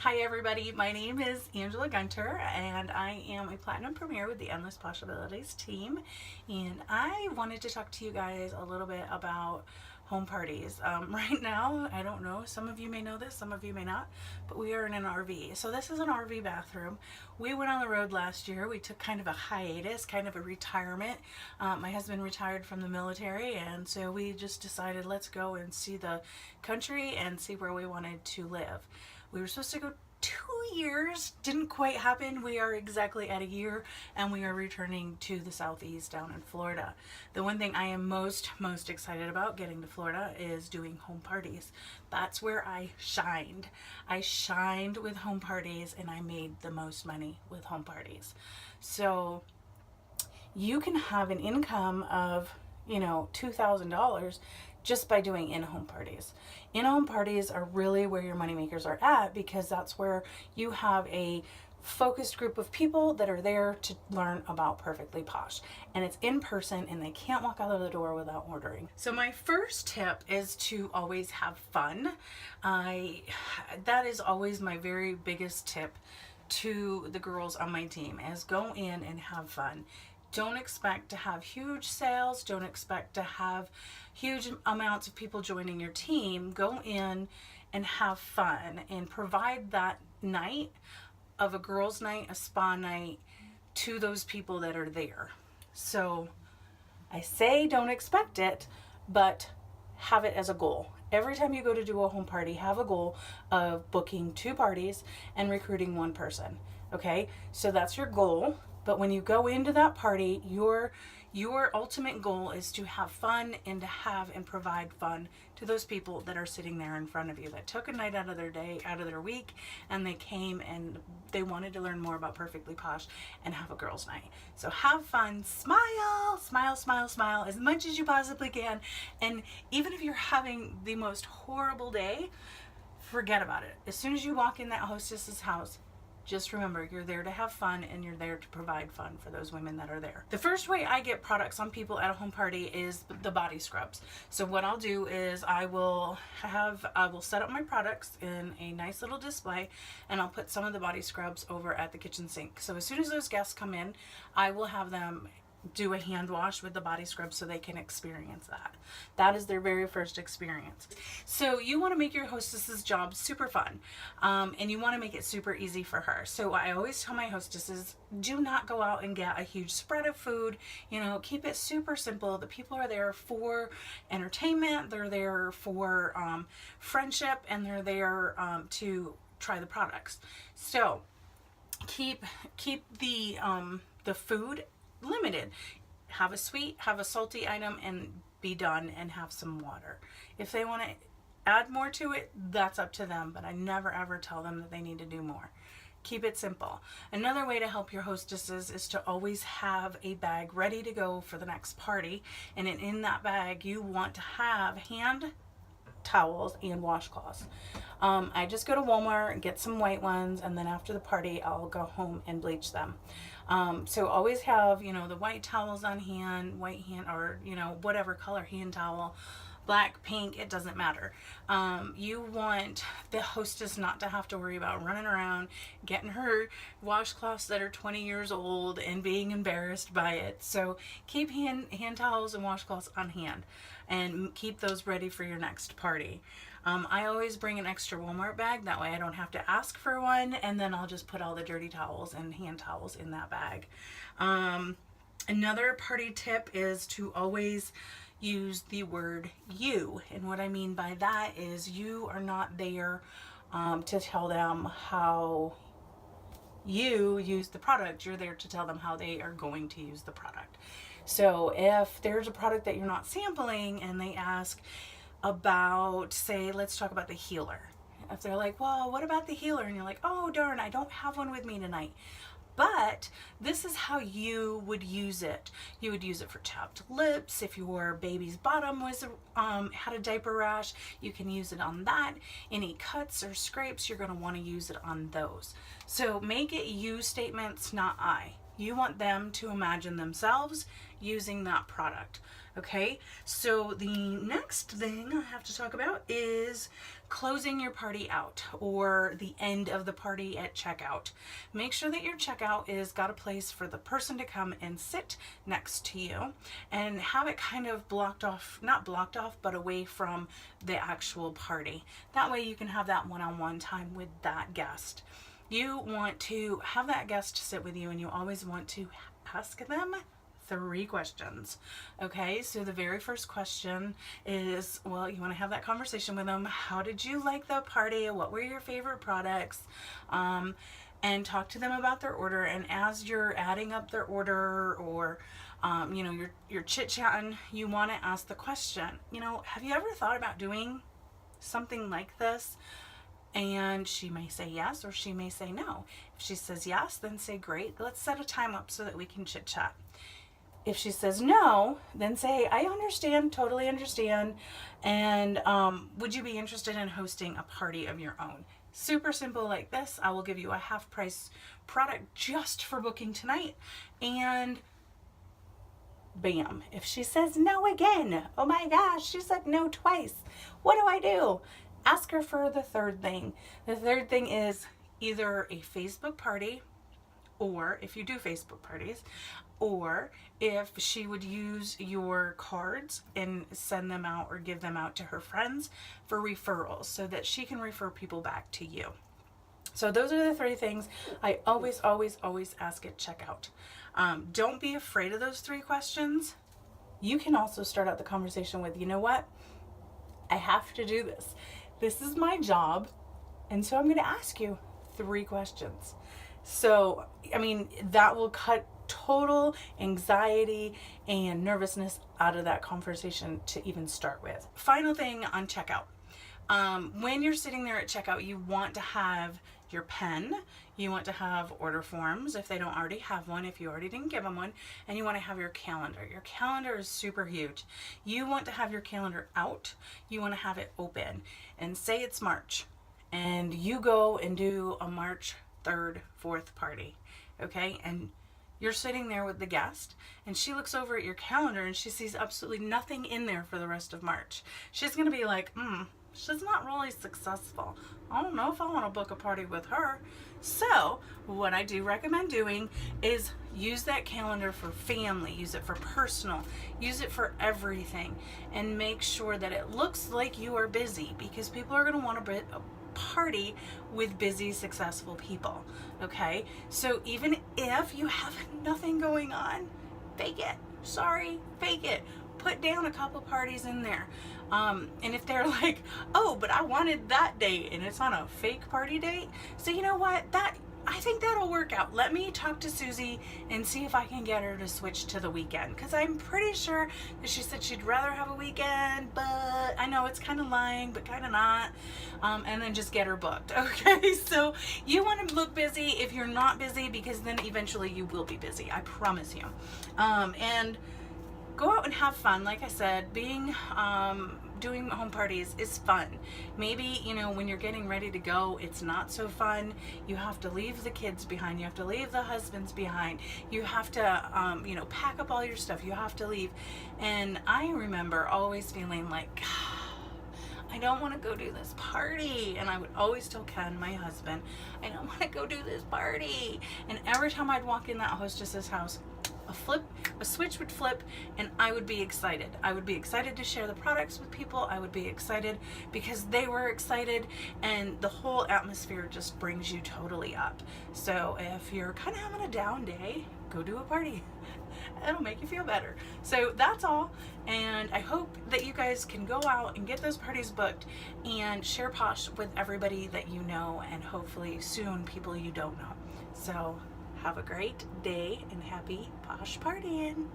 Hi everybody, my name is Angela Gunter and I am a Platinum Premier with the Endless Possibilities team, and I wanted to talk to you guys a little bit about home parties. Right now, I don't know, some of you may know this, some of you may not, but we are in an RV. So this is an RV bathroom. We went on the road last year. We took kind of a hiatus, kind of a retirement. My husband retired from the military, and so we just decided let's go and see the country and see where we wanted to live. We were supposed to go 2 years, didn't quite happen. We are exactly at a year and we are returning to the southeast down in Florida. The one thing I am most excited about getting to Florida is doing home parties. That's where I shined. I shined with home parties and I made the most money with home parties. So you can have an income of, $2,000 just by doing in-home parties. In-home parties are really where your money makers are at, because that's where you have a focused group of people that are there to learn about Perfectly Posh, and it's in person and they can't walk out of the door without ordering. So my first tip is to always have fun. That is always my very biggest tip to the girls on my team, is go in and have fun. Don't expect to have huge sales. Don't expect to have huge amounts of people joining your team. Go in and have fun and provide that night of a girls' night, a spa night, to those people that are there. So I say don't expect it, but have it as a goal. Every time you go to do a home party, have a goal of booking 2 parties and recruiting 1 person. Okay, so that's your goal. But when you go into that party, your ultimate goal is to have fun and to have and provide fun to those people that are sitting there in front of you, that took a night out of their day, out of their week, and they came and they wanted to learn more about Perfectly Posh and have a girls' night. So have fun, smile, smile, smile, smile as much as you possibly can. And even if you're having the most horrible day, forget about it. As soon as you walk in that hostess's house, just remember, you're there to have fun and you're there to provide fun for those women that are there. The first way I get products on people at a home party is the body scrubs. So what I'll do is I will set up my products in a nice little display, and I'll put some of the body scrubs over at the kitchen sink. So as soon as those guests come in, I will have them do a hand wash with the body scrub so they can experience that. That is their very first experience. So you want to make your hostess's job super fun, and you want to make it super easy for her. So I always tell my hostesses, do not go out and get a huge spread of food. Keep it super simple. The people are there for entertainment, they're there for friendship, and they're there to try the products. So keep the food limited. Have a sweet, have a salty item, and be done, and have some water. If they want to add more to it, that's up to them, but I never ever tell them that they need to do more. Keep it simple. Another way to help your hostesses is to always have a bag ready to go for the next party, and in that bag you want to have hand towels and washcloths. I just go to Walmart and get some white ones, and then after the party I'll go home and bleach them. So always have, the white towels on hand, white hand, or, whatever color hand towel, black, pink, it doesn't matter. You want the hostess not to have to worry about running around, getting her washcloths that are 20 years old and being embarrassed by it. So keep hand towels and washcloths on hand and keep those ready for your next party. I always bring an extra Walmart bag, that way I don't have to ask for one, and then I'll just put all the dirty towels and hand towels in that bag. Another party tip is to always use the word you, and what I mean by that is you are not there to tell them how you use the product. You're there to tell them how they are going to use the product. So if there's a product that you're not sampling and they ask about, say, let's talk about the healer. If they're like, well, what about the healer? And you're like, oh, darn, I don't have one with me tonight. But this is how you would use it. You would use it for chapped lips. If your baby's bottom was had a diaper rash, you can use it on that. Any cuts or scrapes, you're going to want to use it on those. So make it you statements, not I. You want them to imagine themselves using that product. Okay, so the next thing I have to talk about is closing your party out, or the end of the party at checkout. Make sure that your checkout is got a place for the person to come and sit next to you, and have it kind of blocked off, not blocked off, but away from the actual party. That way you can have that one-on-one time with that guest. You want to have that guest sit with you, and you always want to ask them 3 questions. Okay, so the very first question is, well, you want to have that conversation with them. How did you like the party? What were your favorite products? And talk to them about their order. And as you're adding up their order, or you know, you're chit-chatting, you want to ask the question, you know, have you ever thought about doing something like this? And she may say yes, or she may say no. If she says yes, then say, great, let's set a time up so that we can chit-chat. If she says no, then say, I understand, totally understand, and would you be interested in hosting a party of your own? Super simple like this. I will give you a half price product just for booking tonight, and bam. If she says no again, oh my gosh, she said no twice. What do I do? Ask her for the third thing. The third thing is either a Facebook party, or if you do Facebook parties, or if she would use your cards and send them out or give them out to her friends for referrals, so that she can refer people back to you. So those are the 3 things I always ask at checkout. Don't be afraid of those 3 questions. You can also start out the conversation with, you know what? I have to do this. This is my job, and so I'm going to ask you 3 questions. So, I mean, that will cut total anxiety and nervousness out of that conversation to even start with. Final thing on checkout. When you're sitting there at checkout, you want to have your pen, you want to have order forms if they don't already have one, if you already didn't give them one, and you want to have your calendar. Your calendar is super huge. You want to have your calendar out, you want to have it open, and say it's March, and you go and do a March 3rd, 4th party, okay? And you're sitting there with the guest, and she looks over at your calendar and she sees absolutely nothing in there for the rest of March. She's going to be like, she's not really successful. I don't know if I want to book a party with her. So what I do recommend doing is use that calendar for family, use it for personal, use it for everything, and make sure that it looks like you are busy, because people are going to want to party with busy, successful people. Okay, so even if you have nothing going on, fake it. Sorry, fake it. Put down a couple parties in there. And if they're like, oh, but I wanted that date, and it's on a fake party date, so you know what, I think that'll work out. Let me talk to Susie and see if I can get her to switch to the weekend, because I'm pretty sure that she said she'd rather have a weekend, but I know it's kind of lying, but kind of not. And then just get her booked. Okay, so you want to look busy if you're not busy, because then eventually you will be busy. I promise you. And go out and have fun. Like I said, doing home parties is fun. Maybe, you know, when you're getting ready to go, it's not so fun. You have to leave the kids behind. You have to leave the husbands behind. You have to, you know, pack up all your stuff. You have to leave. And I remember always feeling like, I don't want to go do this party. And I would always tell Ken, my husband, I don't want to go do this party. And every time I'd walk in that hostess's house, a switch would flip, and I would be excited. I would be excited to share the products with people. I would be excited because they were excited, and the whole atmosphere just brings you totally up. So if you're kind of having a down day, go do a party. It'll make you feel better. So that's all, and I hope that you guys can go out and get those parties booked and share Posh with everybody that you know, and hopefully soon people you don't know. So have a great day and happy Posh partying.